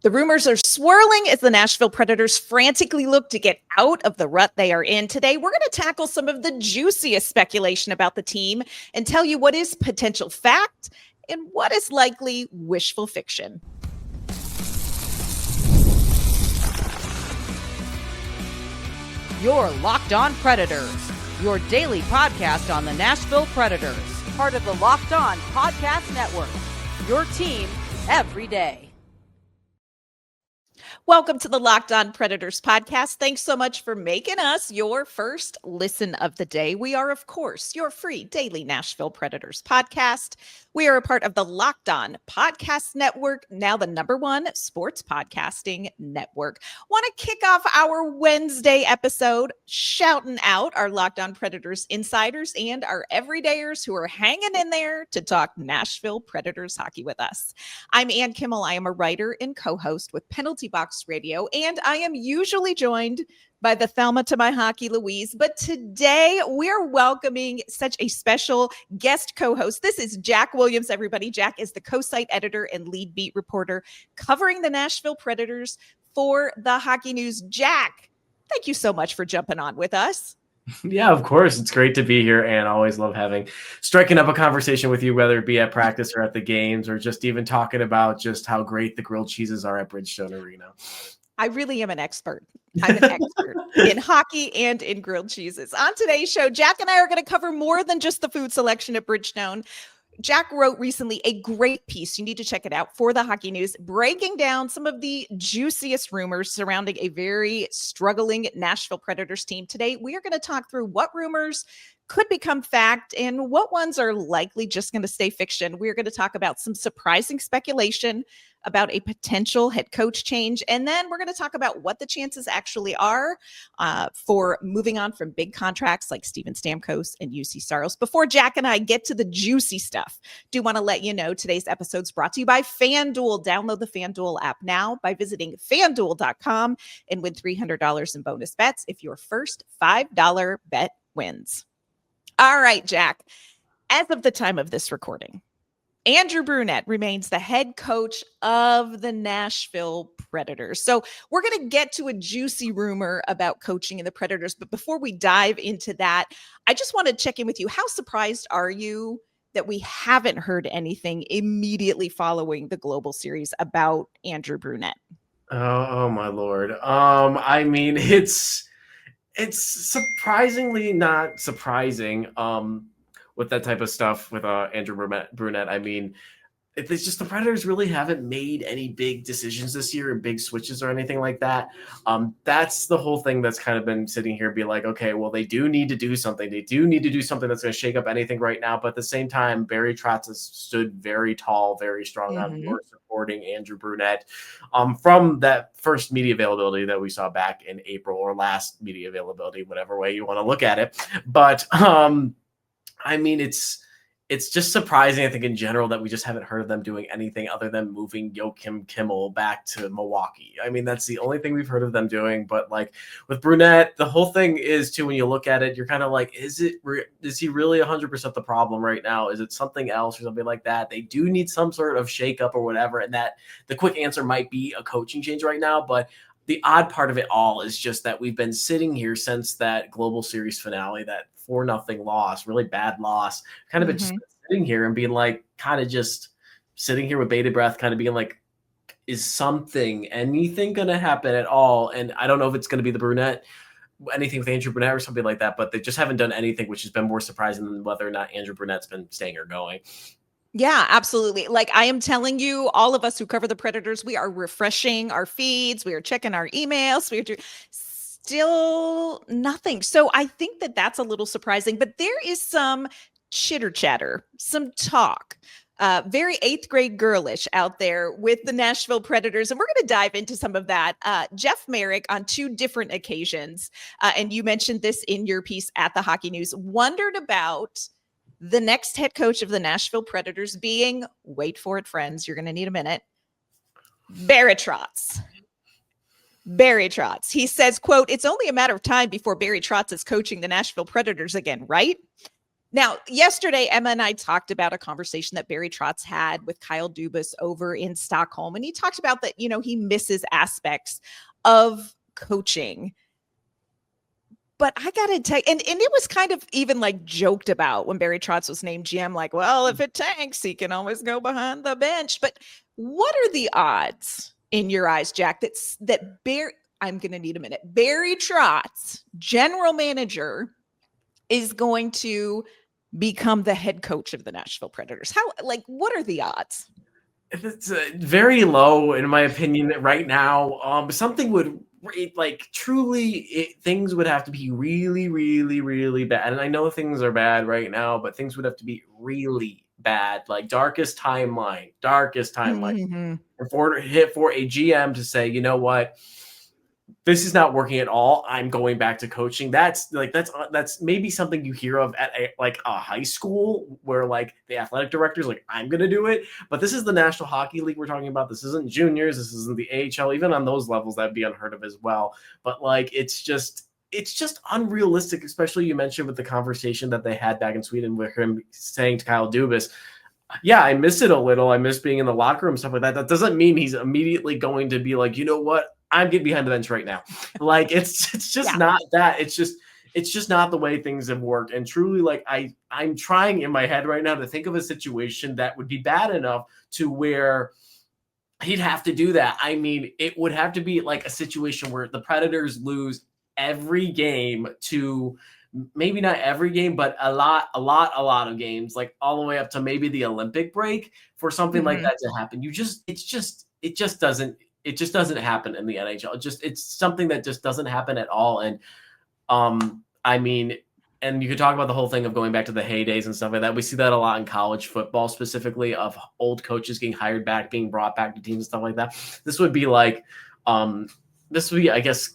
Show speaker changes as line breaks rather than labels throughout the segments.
The rumors are swirling as the Nashville Predators frantically look to get out of the rut they are in. Today, we're going to tackle some of the juiciest speculation about the team and tell you what is potential fact and what is likely wishful fiction.
You're Locked On Predators, your daily podcast on the Nashville Predators, part of the Locked On Podcast Network, your team every day.
Welcome to the Locked On Predators podcast. Thanks so much for making us your first listen of the day. We are, of course, your free daily Nashville Predators podcast. We are a part of the Locked On Podcast Network, now the #1 sports podcasting network. Want to kick off our Wednesday episode shouting out our Locked On Predators insiders and our everydayers who are hanging in there to talk Nashville Predators hockey with us. I'm Ann Kimmel. I am a writer and co-host with Penalty Box Radio, and I am usually joined by the Thelma to my hockey Louise, but today we're welcoming such a special guest co-host. This is Jack Williams, everybody. Jack is the co-site editor and lead beat reporter covering the Nashville Predators for the Hockey News. Jack, thank you so much for jumping on with us.
Yeah, of course. It's great to be here, and I always love striking up a conversation with you, whether it be at practice or at the games, or just even talking about just how great the grilled cheeses are at Bridgestone Arena.
I really am an expert. I'm an expert in hockey and in grilled cheeses. On today's show, Jack and I are going to cover more than just the food selection at Bridgestone. Jack wrote recently a great piece. You need to check it out for the Hockey News, breaking down some of the juiciest rumors surrounding a very struggling Nashville Predators team. Today, we are going to talk through what rumors could become fact and what ones are likely just going to stay fiction. We're going to talk about some surprising speculation about a potential head coach change. And then we're going to talk about what the chances actually are for moving on from big contracts like Steven Stamkos and Juuse Saros. Before Jack and I get to the juicy stuff, do want to let you know today's episode is brought to you by FanDuel. Download the FanDuel app now by visiting FanDuel.com and win $300 in bonus bets if your first $5 bet wins. All right, Jack, as of the time of this recording, Andrew Brunette remains the head coach of the Nashville Predators. So we're going to get to a juicy rumor about coaching in the Predators. But before we dive into that, I just want to check in with you. How surprised are you that we haven't heard anything immediately following the Global Series about Andrew Brunette?
Oh my Lord. I mean, it's surprisingly not surprising. With that type of stuff with Andrew Brunette. I mean, it's just the Predators really haven't made any big decisions this year and big switches or anything like that. That's the whole thing that's kind of been sitting here be like, okay, well, they do need to do something. They do need to do something that's going to shake up anything right now. But at the same time, Barry Trotz has stood very tall, very strong on board supporting Andrew Brunette from that first media availability that we saw back in April, or last media availability, whatever way you want to look at it. But I mean, it's just surprising, I think, in general, that we just haven't heard of them doing anything other than moving Joakim Kimmel back to Milwaukee. I mean, that's the only thing we've heard of them doing. But like with Brunette, the whole thing is too, when you look at it, you're kind of like, is he really 100% the problem right now? Is it something else or something like that? They do need some sort of shakeup or whatever. And that the quick answer might be a coaching change right now. But the odd part of it all is just that we've been sitting here since that Global Series finale, that 4-0 loss, really bad loss, kind of been just sitting here and being like, kind of just sitting here with bated breath, kind of being like, is anything going to happen at all? And I don't know if it's going to be the Brunette, anything with Andrew Brunette or something like that, but they just haven't done anything, which has been more surprising than whether or not Andrew Brunette's been staying or going.
Yeah, absolutely. Like, I am telling you, all of us who cover the Predators, we are refreshing our feeds. We are checking our emails. We are doing still nothing. So I think that that's a little surprising, but there is some chitter chatter, some talk, very 8th grade girlish out there with the Nashville Predators. And we're going to dive into some of that. Jeff Merrick, on 2 different occasions, and you mentioned this in your piece at the Hockey News, wondered about the next head coach of the Nashville Predators being, wait for it, friends, you're going to need a minute, Barry Trotz. Barry Trotz. He says, quote, "It's only a matter of time before Barry Trotz is coaching the Nashville Predators again, right?" Now, yesterday, Emma and I talked about a conversation that Barry Trotz had with Kyle Dubas over in Stockholm. And he talked about that, he misses aspects of coaching. But I got to tell you, and it was kind of even like joked about when Barry Trotz was named GM, like, well, if it tanks, he can always go behind the bench. But what are the odds in your eyes, Jack, I'm going to need a minute. Barry Trotz, general manager, is going to become the head coach of the Nashville Predators. What are the odds?
It's very low, in my opinion, right now. Something would things would have to be really, really, really bad. And I know things are bad right now, but things would have to be really bad, like darkest timeline.
Mm-hmm.
For a GM to say, you know what, this is not working at all, I'm going back to coaching. That's maybe something you hear of at a high school where like the athletic director's like, I'm going to do it. But this is the National Hockey League we're talking about. This isn't juniors. This isn't the AHL. Even on those levels, that'd be unheard of as well. But like, it's just unrealistic, especially you mentioned with the conversation that they had back in Sweden with him saying to Kyle Dubas, yeah, I miss it a little. I miss being in the locker room, stuff like that. That doesn't mean he's immediately going to be like, you know what? I'm getting behind the bench right now. Like it's just not that. It's just not the way things have worked. And truly, like I'm trying in my head right now to think of a situation that would be bad enough to where he'd have to do that. I mean, it would have to be like a situation where the Predators lose every game to maybe not every game, but a lot of games, like all the way up to maybe the Olympic break for something like that to happen. It just doesn't happen in the NHL. It's something that just doesn't happen at all. And I mean, and you could talk about the whole thing of going back to the heydays and stuff like that. We see that a lot in college football, specifically of old coaches getting hired back, being brought back to teams and stuff like that. This would be, I guess,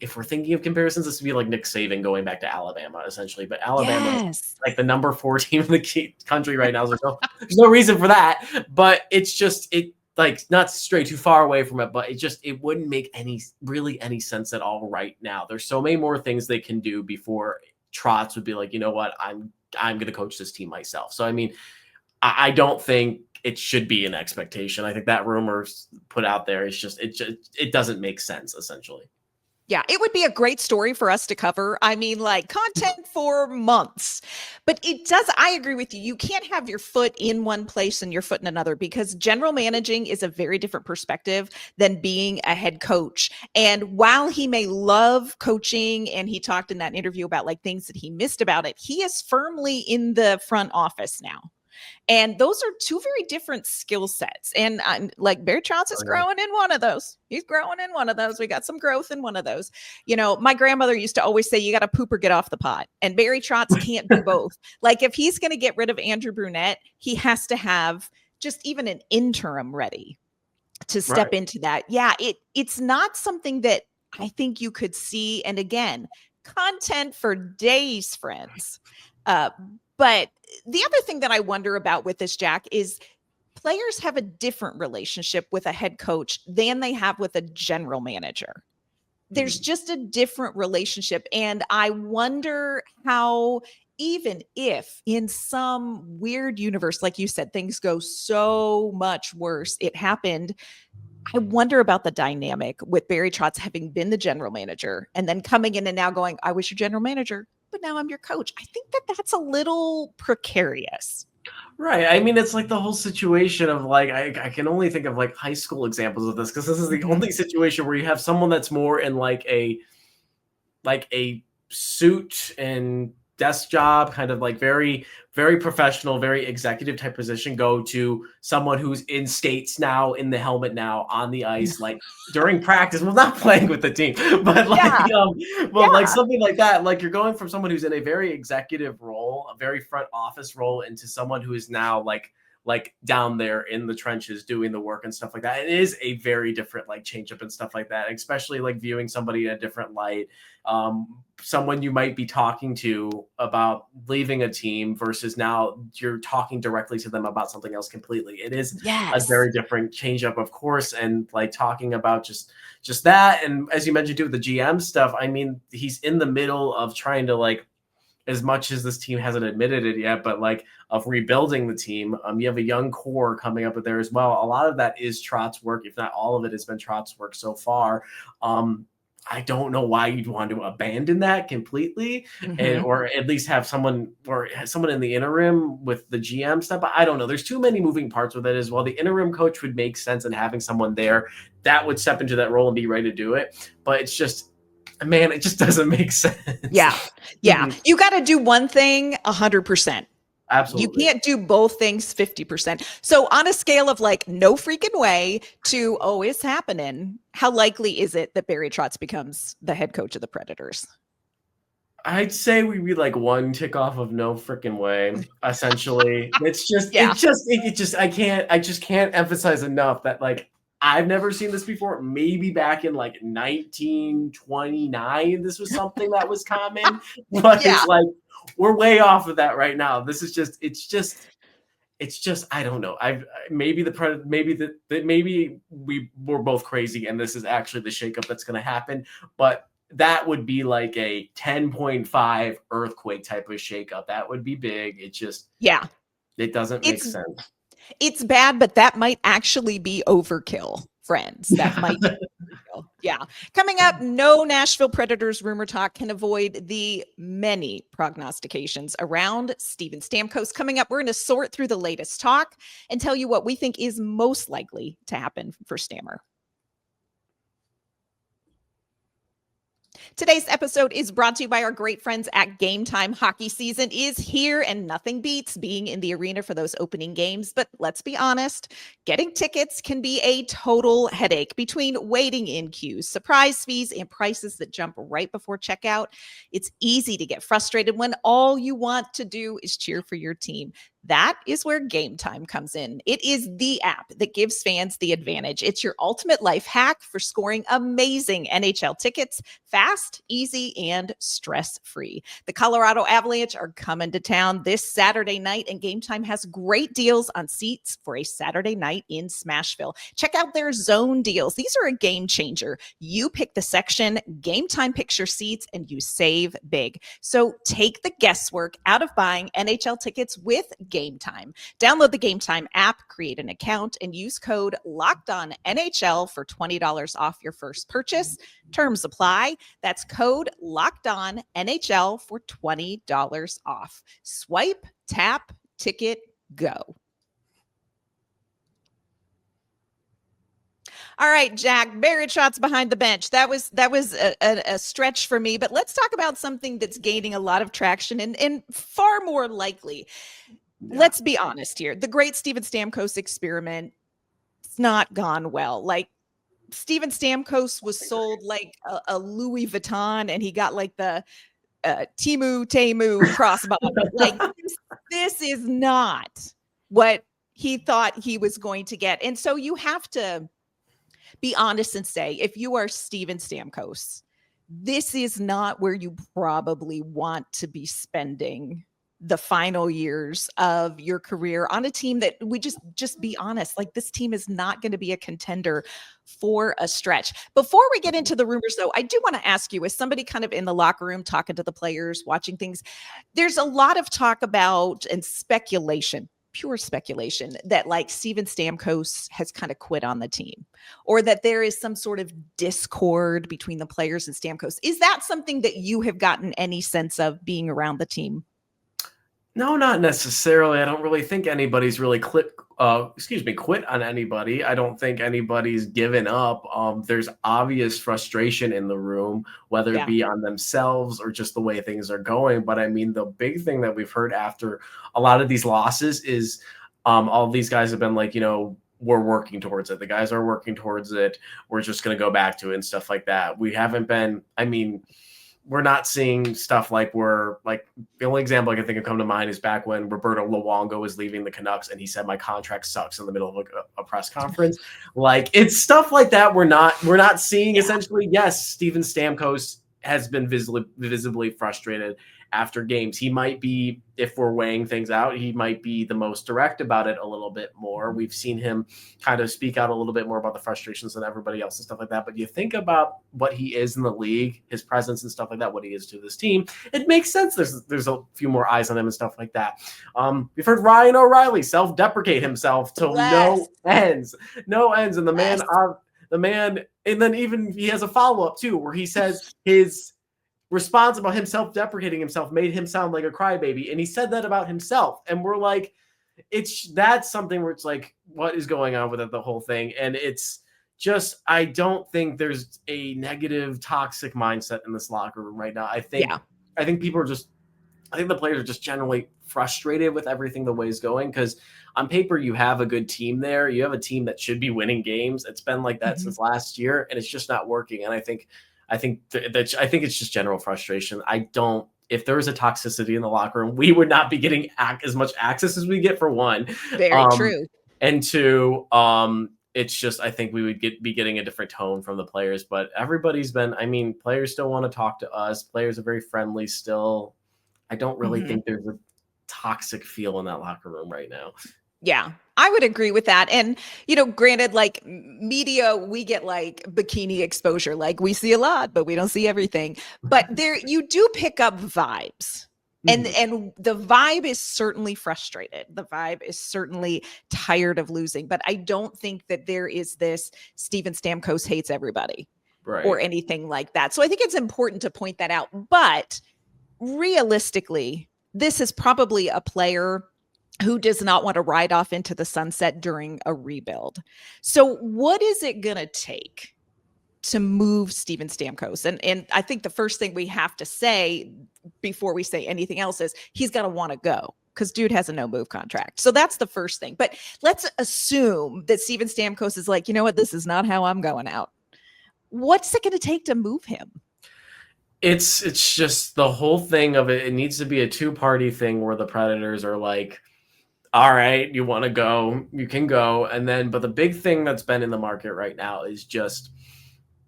if we're thinking of comparisons, this would be like Nick Saban going back to Alabama, essentially. But Alabama is like the number 4 team in the country right now. So there's no reason for that. But it's just like not stray too far away from it, but it wouldn't make any sense at all right now. There's so many more things they can do before Trotz would be like, you know what, I'm going to coach this team myself. So I mean, I don't think it should be an expectation. I think that rumor's put out there is it doesn't make sense essentially.
Yeah, it would be a great story for us to cover. I mean, like content for months. But I agree with you. You can't have your foot in one place and your foot in another, because general managing is a very different perspective than being a head coach. And while he may love coaching, and he talked in that interview about like things that he missed about it, he is firmly in the front office now. And those are two very different skill sets. And I'm like, Barry Trotz is growing in one of those. He's growing in one of those. We got some growth in one of those. My grandmother used to always say, you got to poop or get off the pot. And Barry Trotz can't do both. Like if he's going to get rid of Andrew Brunette, he has to have just even an interim ready to step into that. Yeah, it's not something that I think you could see. And again, content for days, friends. But the other thing that I wonder about with this, Jack, is players have a different relationship with a head coach than they have with a general manager. There's just a different relationship. And I wonder how, even if in some weird universe, like you said, things go so much worse, it happened. I wonder about the dynamic with Barry Trotz having been the general manager and then coming in and now going, I was your general manager, but now I'm your coach. I think that's a little precarious.
Right. I mean, it's like the whole situation of like, I can only think of like high school examples of this, because this is the only situation where you have someone that's more in like a suit and desk job, kind of like very, very professional, very executive type position, go to someone who's in skates now, in the helmet now, on the ice, like during practice, well, not playing with the team, but like, like something like that. Like you're going from someone who's in a very executive role, a very front office role, into someone who is now like down there in the trenches doing the work and stuff like that. It is a very different like change up and stuff like that, especially like viewing somebody in a different light. Someone you might be talking to about leaving a team versus now you're talking directly to them about something else completely. It is a very different change up, of course. And like talking about just that. And as you mentioned too, with the GM stuff, I mean, he's in the middle of trying to like as much as this team hasn't admitted it yet, but like of rebuilding the team. You have a young core coming up there as well. A lot of that is Trotz work, if not all of it has been Trotz work so far. I don't know why you'd want to abandon that completely, and or at least have someone in the interim with the GM stuff. But I don't know. There's too many moving parts with it as well. The interim coach would make sense, and having someone there that would step into that role and be ready to do it. But it's just, man, it just doesn't make sense.
Yeah. You got to do one thing 100%.
Absolutely.
You can't do both things 50%. So on a scale of like no freaking way to, oh, it's happening, how likely is it that Barry Trotz becomes the head coach of the Predators?
I'd say we'd be like one tick off of no freaking way, essentially. It's just, I just can't emphasize enough that like, I've never seen this before. Maybe back in like 1929, this was something that was common, but it's like, we're way off of that right now. This is just, it's just, I don't know. Maybe we're both crazy and this is actually the shakeup that's going to happen, but that would be like a 10.5 earthquake type of shakeup. That would be big. It just, it doesn't make sense.
It's bad, but that might actually be overkill, friends. That might be overkill. Yeah. Coming up, no Nashville Predators rumor talk can avoid the many prognostications around Steven Stamkos. Coming up, we're going to sort through the latest talk and tell you what we think is most likely to happen for Stammer. Today's episode is brought to you by our great friends at Game Time. Hockey season is here and nothing beats being in the arena for those opening games. But let's be honest, getting tickets can be a total headache between waiting in queues, surprise fees, and prices that jump right before checkout. It's easy to get frustrated when all you want to do is cheer for your team. That is where Game Time comes in. It is the app that gives fans the advantage. It's your ultimate life hack for scoring amazing NHL tickets fast, easy, and stress-free. The Colorado Avalanche are coming to town this Saturday night, and Game Time has great deals on seats for a Saturday night in Smashville. Check out their zone deals. These are a game changer. You pick the section, Game Time picks your seats, and you save big. So take the guesswork out of buying NHL tickets with Game Time. Download the Game Time app, create an account, and use code LOCKEDONNHL for $20 off your first purchase. Terms apply. That's code LOCKEDONNHL for $20 off. Swipe, tap, ticket, go. All right, Jack, Barry Trotz behind the bench. That was a stretch for me, but let's talk about something that's gaining a lot of traction and far more likely. Let's be honest here. The great Steven Stamkos experiment, it's not gone well. Like, Steven Stamkos was sold like a Louis Vuitton, and he got like the Temu crossbody. Like, this is not what he thought he was going to get. And so you have to be honest and say, if you are Steven Stamkos, this is not where you probably want to be spending the final years of your career on a team that we just be honest, like, this team is not going to be a contender for a stretch. Before we get into the rumors, though, I do want to ask you, as somebody kind of in the locker room, talking to the players, watching things, there's a lot of talk about and speculation, pure speculation, that like Steven Stamkos has kind of quit on the team, or that there is some sort of discord between the players and Stamkos. Is that something that you have gotten any sense of being around the team?
No, not necessarily. I don't really think anybody's really quit on anybody. I don't think anybody's given up. There's obvious frustration in the room, whether it be on themselves or just the way things are going. But I mean, the big thing that we've heard after a lot of these losses is all these guys have been like, you know, we're working towards it. The guys are working towards it. We're just going to go back to it and stuff like that. We haven't been, I mean, we're not seeing stuff like the only example I can think of come to mind is back when Roberto Luongo was leaving the Canucks and he said, my contract sucks in the middle of a press conference. Like, it's stuff like that. We're not seeing essentially. Yes, Steven Stamkos has been visibly frustrated. after games. He might be, if we're weighing things out, he might be the most direct about it a little bit more. We've seen him kind of speak out a little bit more about the frustrations than everybody else and stuff like that. But you think about what he is in the league, his presence and stuff like that, what he is to this team, it makes sense. There's a few more eyes on him and stuff like that. We've heard Ryan O'Reilly self-deprecate himself till no ends. And the man, and then even he has a follow-up too, where he says his response about him self-deprecating himself made him sound like a crybaby. And he said that about himself. And we're like, that's something where it's like, what is going on with it, the whole thing? And it's just, I don't think there's a negative, toxic mindset in this locker room right now. I think the players are just generally frustrated with everything the way it's going, because on paper you have a good team there. You have a team that should be winning games. It's been like that since last year, and it's just not working. And I think it's just general frustration. If there was a toxicity in the locker room, we would not be getting as much access as we get, for one.
Very true.
And two, it's just, I think we would be getting a different tone from the players. But everybody's been, players still want to talk to us. Players are very friendly still. I don't really think there's a toxic feel in that locker room right now.
Yeah, I would agree with that. And, granted, like media, we get like bikini exposure, like we see a lot, but we don't see everything. But you do pick up vibes. And the vibe is certainly frustrated. The vibe is certainly tired of losing. But I don't think that there is this Steven Stamkos hates everybody or anything like that. So I think it's important to point that out. But realistically, this is probably a player who does not want to ride off into the sunset during a rebuild. So what is it going to take to move Steven Stamkos? And I think the first thing we have to say before we say anything else is he's got to want to go, because dude has a no-move contract. So that's the first thing. But let's assume that Steven Stamkos is like, you know what, this is not how I'm going out. What's it going to take to move him?
It's just the whole thing of it. It needs to be a two-party thing where the Predators are like, all right, you want to go, you can go. And then, but the big thing that's been in the market right now is just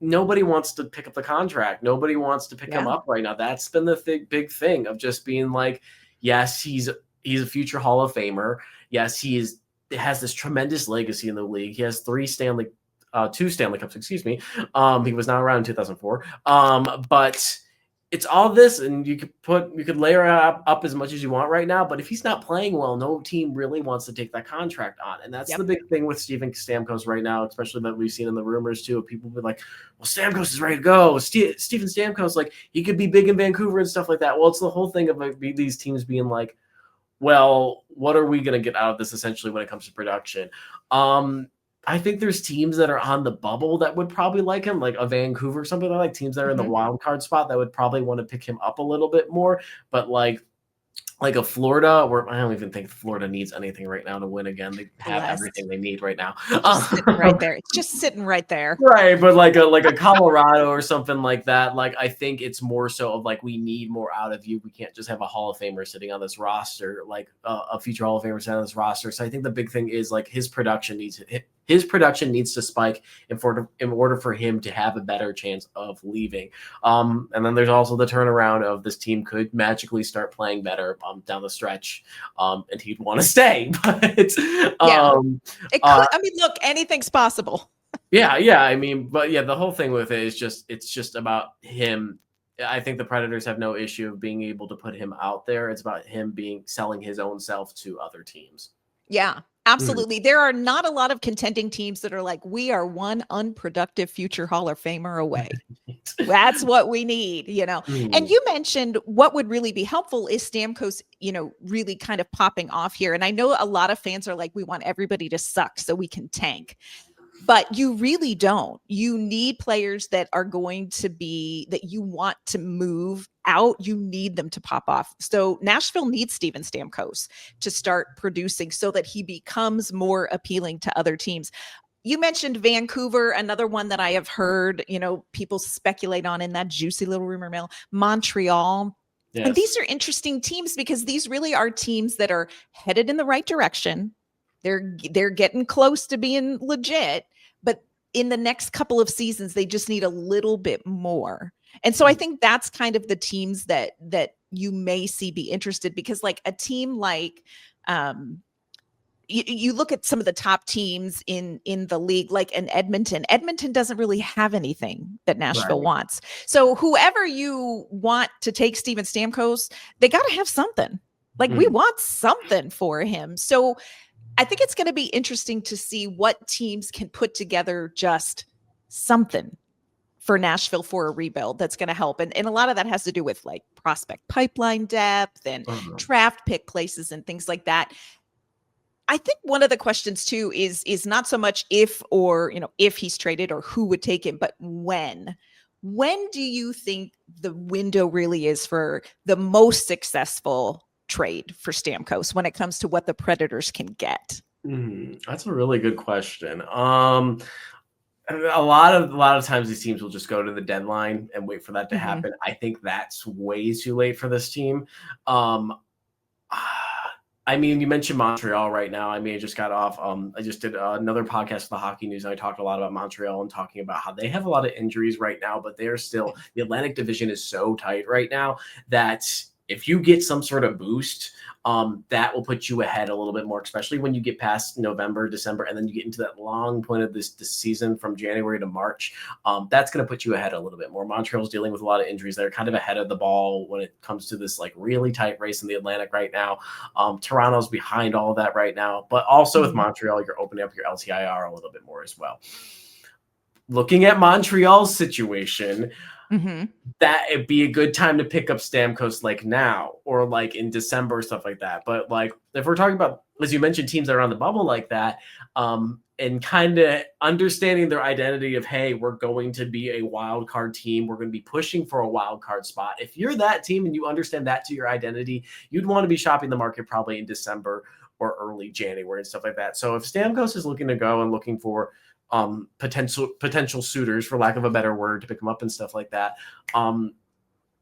nobody wants to pick up the contract. Nobody wants to pick him up right now. That's been the big thing of just being like, yes, he's a future Hall of Famer. Yes, has this tremendous legacy in the league. He has two Stanley Cups, excuse me. He was not around in 2004. But it's all this, and you could layer up as much as you want right now. But if he's not playing well, no team really wants to take that contract on. And that's the big thing with Steven Stamkos right now, especially that we've seen in the rumors too. People be like, well, Stamkos is ready to go. Steven Stamkos, like, he could be big in Vancouver and stuff like that. Well, it's the whole thing of like, these teams being like, well, what are we going to get out of this essentially when it comes to production? I think there's teams that are on the bubble that would probably like him, like a Vancouver, something like teams that are in the wild card spot that would probably want to pick him up a little bit more. But like a Florida, where I don't even think Florida needs anything right now to win again. They have everything they need right now.
Sitting right there. It's just sitting right there.
Right. But like a Colorado or something like that. Like, I think it's more so of like, we need more out of you. We can't just have a Hall of Famer sitting on this roster, like a future Hall of Famer sitting on this roster. So I think the big thing is like his production needs to spike in order for him to have a better chance of leaving. And then there's also the turnaround of this team could magically start playing better down the stretch, and he'd want to stay. But it could.
Look, anything's possible.
Yeah. The whole thing with it is it's just about him. I think the Predators have no issue of being able to put him out there. It's about him selling his own self to other teams.
Yeah. Absolutely. There are not a lot of contending teams that are like, we are one unproductive future Hall of Famer away. That's what we need, And you mentioned what would really be helpful is Stamkos, really kind of popping off here. And I know a lot of fans are like, we want everybody to suck so we can tank. But you really don't. You need players that are going to be, that you want to move out. You need them to pop off. So Nashville needs Steven Stamkos to start producing so that he becomes more appealing to other teams. You mentioned Vancouver, another one that I have heard, people speculate on in that juicy little rumor mill. Montreal. Yes. And these are interesting teams because these really are teams that are headed in the right direction. They're getting close to being legit, but in the next couple of seasons, they just need a little bit more. And so I think that's kind of the teams that you may see be interested, because like a team like you look at some of the top teams in the league, like in Edmonton doesn't really have anything that Nashville wants. So whoever you want to take Steven Stamkos, they got to have something. Like we want something for him. So I think it's going to be interesting to see what teams can put together just something for Nashville for a rebuild that's going to help. And a lot of that has to do with like prospect pipeline depth and draft pick places and things like that. I think one of the questions too is not so much if he's traded or who would take him, but when. When do you think the window really is for the most successful trade for Stamkos when it comes to what the Predators can get?
That's a really good question. A lot of times these teams will just go to the deadline and wait for that to happen. I think that's way too late for this team. I mean, you mentioned Montreal right now. I mean, I just got off. I just did another podcast for the Hockey News. And I talked a lot about Montreal and talking about how they have a lot of injuries right now, but they're still, the Atlantic Division is so tight right now that if you get some sort of boost, that will put you ahead a little bit more, especially when you get past November, December, and then you get into that long point of this season from January to March. That's going to put you ahead a little bit more. Montreal's dealing with a lot of injuries. They're kind of ahead of the ball when it comes to this like really tight race in the Atlantic right now. Toronto's behind all of that right now, but also with Montreal, you're opening up your LTIR a little bit more as well. Looking at Montreal's situation, that it'd be a good time to pick up Stamkos like now or like in December or stuff like that. But like if we're talking about, as you mentioned, teams that are on the bubble like that, and kind of understanding their identity of, hey, we're going to be a wild card team. We're going to be pushing for a wild card spot. If you're that team and you understand that to your identity, you'd want to be shopping the market probably in December or early January and stuff like that. So if Stamkos is looking to go and looking for potential suitors, for lack of a better word, to pick them up and stuff like that,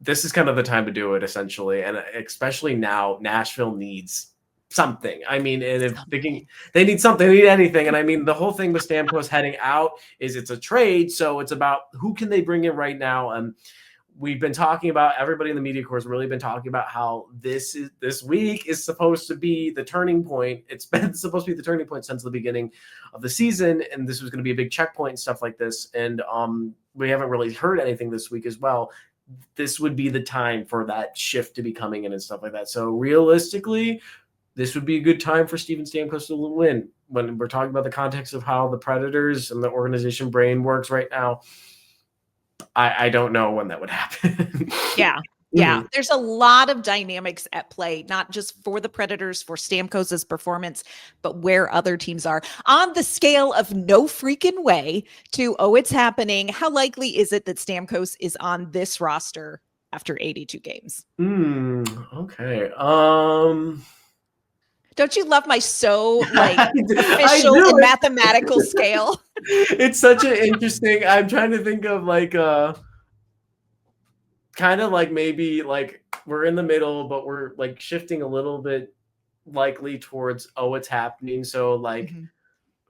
this is kind of the time to do it, essentially. And especially now, Nashville needs something. I mean, and if they need something, they need anything. And I mean, the whole thing with Stamkos heading out is it's a trade, so it's about who can they bring in right now. And we've been talking about, everybody in the media corps has really been talking about how this week is supposed to be the turning point. It's been supposed to be the turning point since the beginning of the season, and this was going to be a big checkpoint and stuff like this. And we haven't really heard anything this week as well. This would be the time for that shift to be coming in and stuff like that. So realistically, this would be a good time for Steven Stamkos to win. When we're talking about the context of how the Predators and the organization brain works right now, I don't know when that would happen.
Yeah. There's a lot of dynamics at play, not just for the Predators, for Stamkos's performance, but where other teams are on the scale of no freaking way to, oh, it's happening. How likely is it that Stamkos is on this roster after 82 games?
Okay.
Don't you love my official and mathematical scale?
It's such an interesting, I'm trying to think of like kind of like maybe like we're in the middle, but we're like shifting a little bit likely towards, oh, it's happening. So like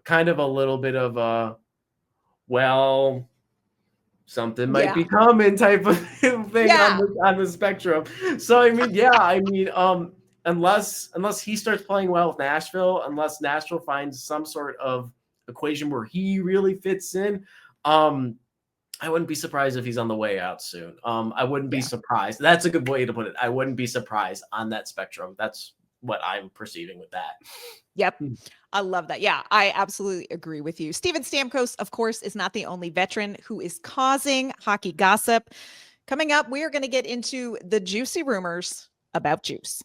kind of a little bit of well, something might be coming type of thing on the spectrum. So I mean, unless he starts playing well with Nashville, unless Nashville finds some sort of equation where he really fits in, I wouldn't be surprised if he's on the way out soon. I wouldn't be surprised. That's a good way to put it. I wouldn't be surprised on that spectrum. That's what I'm perceiving with that.
Yep. I love that. Yeah, I absolutely agree with you. Steven Stamkos, of course, is not the only veteran who is causing hockey gossip. Coming up, we are going to get into the juicy rumors about Juuse.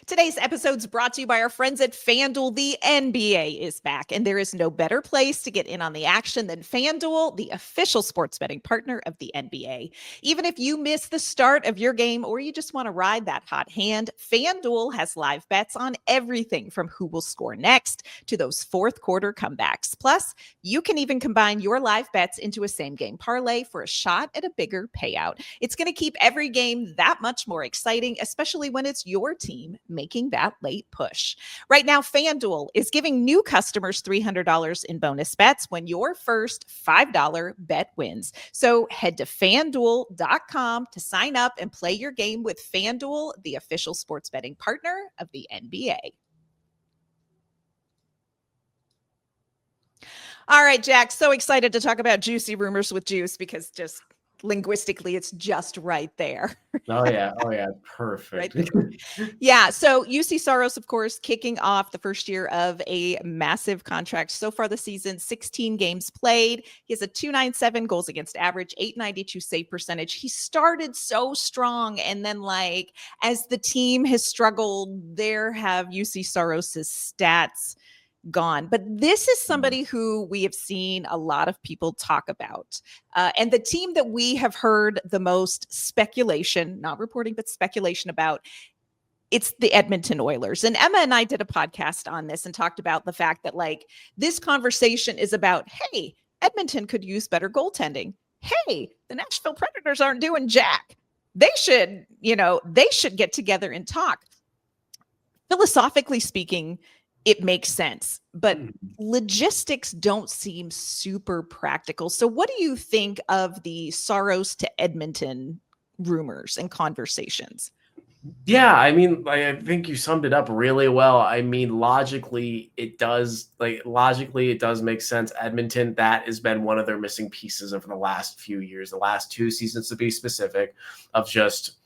Today's episode is brought to you by our friends at FanDuel. The NBA is back, and there is no better place to get in on the action than FanDuel, the official sports betting partner of the NBA. Even if you miss the start of your game or you just want to ride that hot hand, FanDuel has live bets on everything from who will score next to those fourth quarter comebacks. Plus, you can even combine your live bets into a same-game parlay for a shot at a bigger payout. It's going to keep every game that much more exciting, especially when it's your team team making that late push. Right now, FanDuel is giving new customers $300 in bonus bets when your first $5 bet wins. So head to FanDuel.com to sign up and play your game with FanDuel, the official sports betting partner of the NBA. All right, Jack, so excited to talk about juicy rumors with Juuse because just linguistically, it's just right there.
Oh yeah. Perfect.
Right. Yeah. So Juuse Saros, of course, kicking off the first year of a massive contract. So far this season, 16 games played. He has a 297 goals against average, 892 save percentage. He started so strong. And then as the team has struggled, there have Juuse Saros's stats gone. But this is somebody who we have seen a lot of people talk about. And the team that we have heard the most speculation, not reporting, but speculation about, it's the Edmonton Oilers. And Emma and I did a podcast on this and talked about the fact that this conversation is about, hey, Edmonton could use better goaltending. Hey, the Nashville Predators aren't doing jack. They should get together and talk. Philosophically speaking, it makes sense, but logistics don't seem super practical. So what do you think of the Saros to Edmonton rumors and conversations?
Yeah, I mean, I think you summed it up really well. I mean, logically, it does make sense. Edmonton, that has been one of their missing pieces over the last few years, the last 2 seasons to be specific, of just,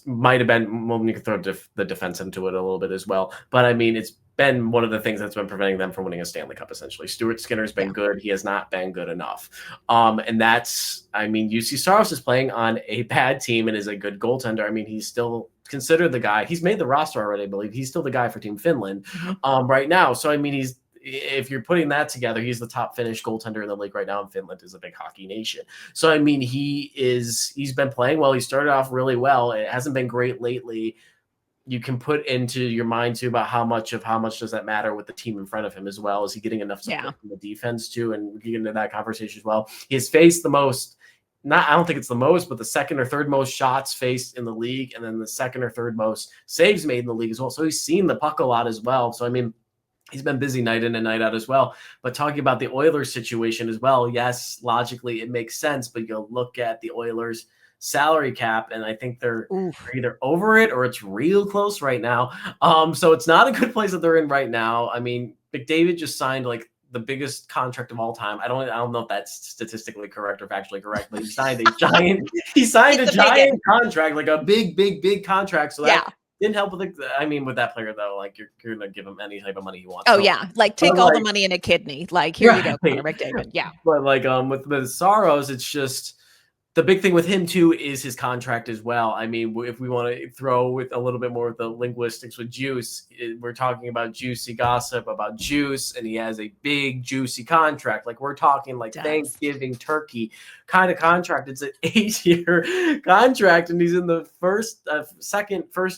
might have been, well, you can throw the defense into it a little bit as well. But I mean, it's been one of the things that's been preventing them from winning a Stanley Cup, essentially. Stuart Skinner's been good. He has not been good enough. And that's, I mean, Juuse Saros is playing on a bad team and is a good goaltender. I mean, he's still considered the guy. He's made the roster already, I believe. He's still the guy for Team Finland right now. So, I mean, if you're putting that together, he's the top Finnish goaltender in the league right now, and Finland is a big hockey nation. So, I mean, he's been playing well. He started off really well. It hasn't been great lately. You can put into your mind too about how much does that matter with the team in front of him as well. Is he getting enough support from the defense too? And we get into that conversation as well. He has faced the most, I don't think it's the most, but the second or third most shots faced in the league, and then the second or third most saves made in the league as well. So he's seen the puck a lot as well. So I mean, he's been busy night in and night out as well. But talking about the Oilers situation as well, yes, logically it makes sense, but you'll look at the Oilers salary cap, and I think they're either over it or it's real close right now. So it's not a good place that they're in right now. I mean, McDavid just signed the biggest contract of all time. I don't know if that's statistically correct or factually correct, but he signed a giant contract, like a big contract. So that didn't help with with that player though, you're gonna give him any type of money he wants.
Oh yeah, take all the money in a kidney. Here you go, Connor McDavid. Yeah.
But with Saros, it's just, the big thing with him too is his contract as well. I mean, if we want to throw with a little bit more of the linguistics with Juice, we're talking about juicy gossip about Juice, and he has a big juicy contract. We're talking Thanksgiving turkey kind of contract. It's an 8-year contract, and he's in the first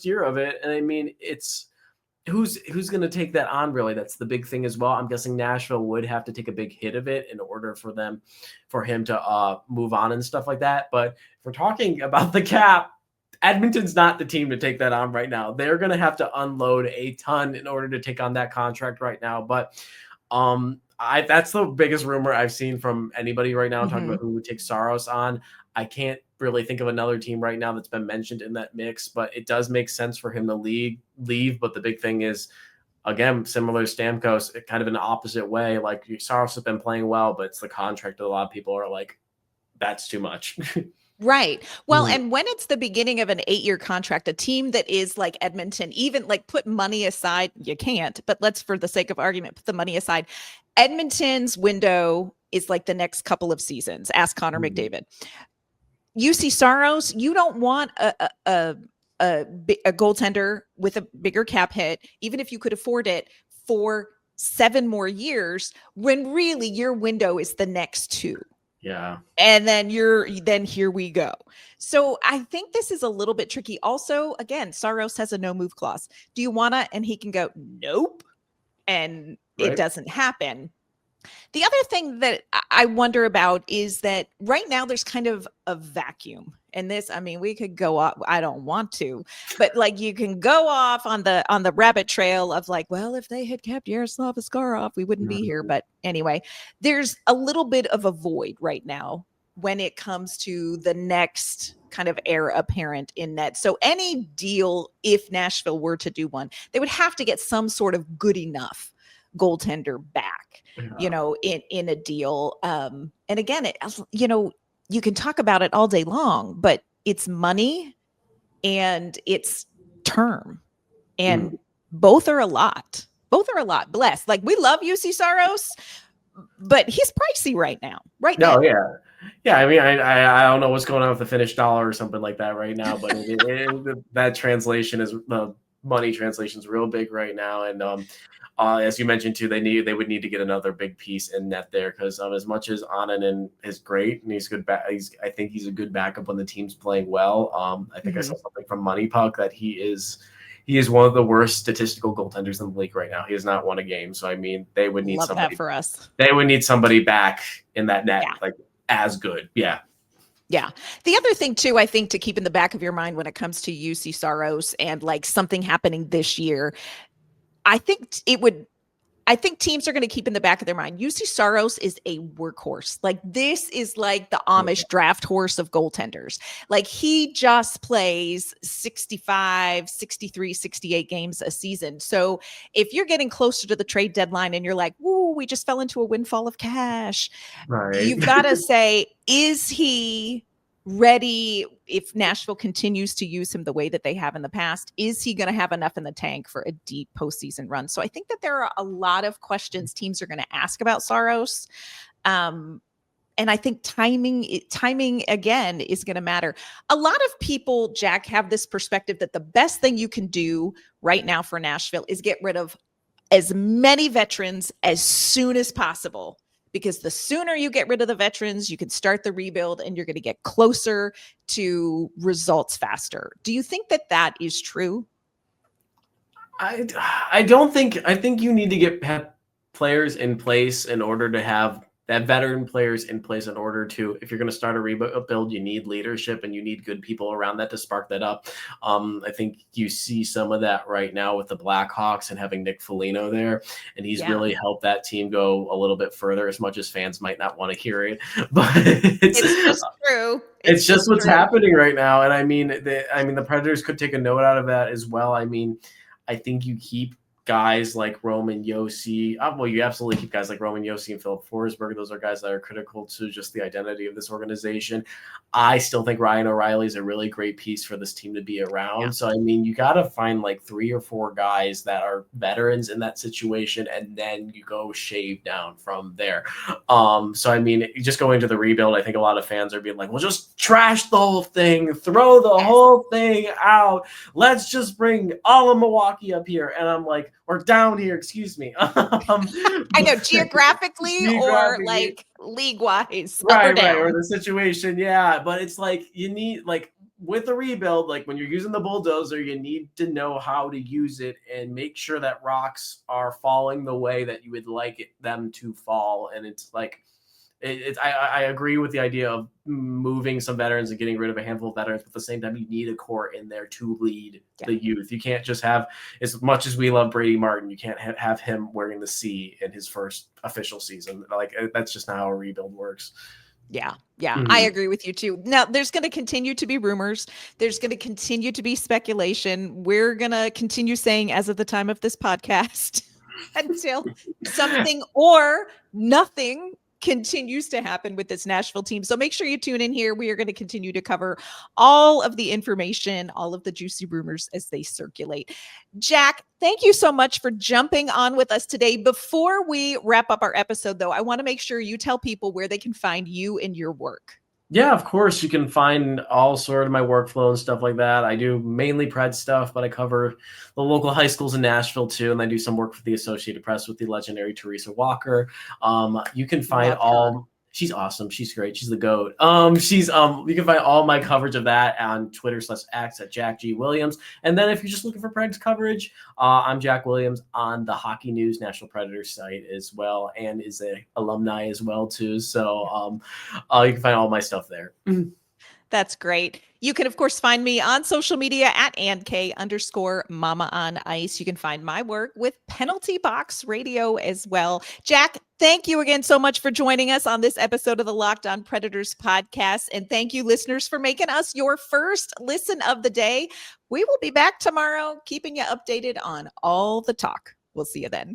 year of it. And I mean, it's, who's going to take that on, really? That's the big thing as well. I'm guessing Nashville would have to take a big hit of it in order for him to move on and stuff like that. But if we're talking about the cap, Edmonton's not the team to take that on right now. They're going to have to unload a ton in order to take on that contract right now. But that's the biggest rumor I've seen from anybody right now, talking about who would take Saros on. I can't really think of another team right now that's been mentioned in that mix, but it does make sense for him to leave. But the big thing is, again, similar to Stamkos, kind of in the opposite way. Saros has been playing well, but it's the contract that a lot of people are like, that's too much.
Right. Well, and when it's the beginning of an 8-year contract, a team that is like Edmonton, even put money aside, you can't, but let's, for the sake of argument, put the money aside. Edmonton's window is the next couple of seasons. Ask Connor McDavid. Juuse Saros, you don't want a goaltender with a bigger cap hit, even if you could afford it, for 7 more years, when really your window is the next 2.
Yeah.
And then here we go. So I think this is a little bit tricky. Also, again, Saros has a no move clause. Do you want to? And he can go, nope. And it doesn't happen. The other thing that I wonder about is that right now there's kind of a vacuum. and this, I mean, we could go off. I don't want to, but like you can go off on the rabbit trail of like, well, if they had kept Yaroslav Askarov, we wouldn't be here. But anyway, there's a little bit of a void right now when it comes to the next kind of heir apparent in net. So any deal, if Nashville were to do one, they would have to get some sort of good enough goaltender back, in a deal. And again, you can talk about it all day long, but it's money and it's term, and both are a lot. Bless. Like, we love Juuse Saros, but he's pricey right now.
No, yeah. Yeah, I mean, I don't know what's going on with the Finnish dollar or something like that right now, but that translation is the money translation is real big right now, and as you mentioned too, they would need to get another big piece in net there, because as much as Ananen is great and he's good, I think he's a good backup when the team's playing well. I think I saw something from Money Puck that he is one of the worst statistical goaltenders in the league right now. He has not won a game, so I mean, they would need somebody
that for us.
They would need somebody back in that net, like as good. Yeah.
Yeah. The other thing too, I think, to keep in the back of your mind when it comes to Juuse Saros and like something happening this year, I think teams are going to keep in the back of their mind, Juuse Saros is a workhorse. Like, this is like the Amish draft horse of goaltenders. Like, he just plays 65, 63, 68 games a season. So if you're getting closer to the trade deadline and you're like, woo, we just fell into a windfall of cash, you've got to say, is he ready? If Nashville continues to use him the way that they have in the past, is he going to have enough in the tank for a deep postseason run? So I think that there are a lot of questions teams are going to ask about Saros. And I think timing again is going to matter. A lot of people, Jack, have this perspective that the best thing you can do right now for Nashville is get rid of as many veterans as soon as possible, because the sooner you get rid of the veterans, you can start the rebuild and you're going to get closer to results faster. Do you think that is true?
I don't think. I think you need to get players in place in order to have that veteran players in place in order to, if you're going to start a rebuild, you need leadership and you need good people around that to spark that up. I think you see some of that right now with the Blackhawks and having Nick Foligno there, and he's really helped that team go a little bit further, as much as fans might not want to hear it, but it's
just true.
It's just what's happening right now. And I mean, the Predators could take a note out of that as well. I mean, I think you keep guys like Roman Josi. Well, you absolutely keep guys like Roman Josi and Philip Forsberg. Those are guys that are critical to just the identity of this organization. I still think Ryan O'Reilly is a really great piece for this team to be around. Yeah. So, I mean, you got to find like 3 or 4 guys that are veterans in that situation, and then you go shave down from there. So, I mean, just going to the rebuild, I think a lot of fans are being like, well, just trash the whole thing, throw the whole thing out. Let's just bring all of Milwaukee up here. And I'm like, or down here, excuse me.
I know, geographically or like league-wise.
Right, or the situation, yeah. But it's like, you need, like, with a rebuild, like when you're using the bulldozer, you need to know how to use it and make sure that rocks are falling the way that you would like them to fall. And it's like, I agree with the idea of moving some veterans and getting rid of a handful of veterans, but at the same time, you need a core in there to lead the youth. You can't just have, as much as we love Brady Martin, you can't have him wearing the C in his first official season. Like, that's just not how a rebuild works.
Yeah. I agree with you too. Now, there's going to continue to be rumors. There's going to continue to be speculation. We're going to continue saying, as of the time of this podcast, until something or nothing continues to happen with this Nashville team. So make sure you tune in here. We are going to continue to cover all of the information, all of the juicy rumors as they circulate. Jack, thank you so much for jumping on with us today. Before we wrap up our episode, though, I want to make sure you tell people where they can find you and your work.
Yeah, of course. You can find all sort of my workflow and stuff like that. I do mainly Preds stuff, but I cover the local high schools in Nashville too, and I do some work for the Associated Press with the legendary Teresa Walker. You can find all. She's awesome. She's great. She's the GOAT. You can find all my coverage of that on Twitter/X at Jack G. Williams. And then if you're just looking for Preds coverage, I'm Jack Williams on the Hockey News Nashville Predators site as well, and is an alumni as well too. So you can find all my stuff there.
That's great. You can, of course, find me on social media at @AnnK_Mama on Ice. You can find my work with Penalty Box Radio as well. Jack, thank you again so much for joining us on this episode of the Locked On Predators podcast. And thank you, listeners, for making us your first listen of the day. We will be back tomorrow, keeping you updated on all the talk. We'll see you then.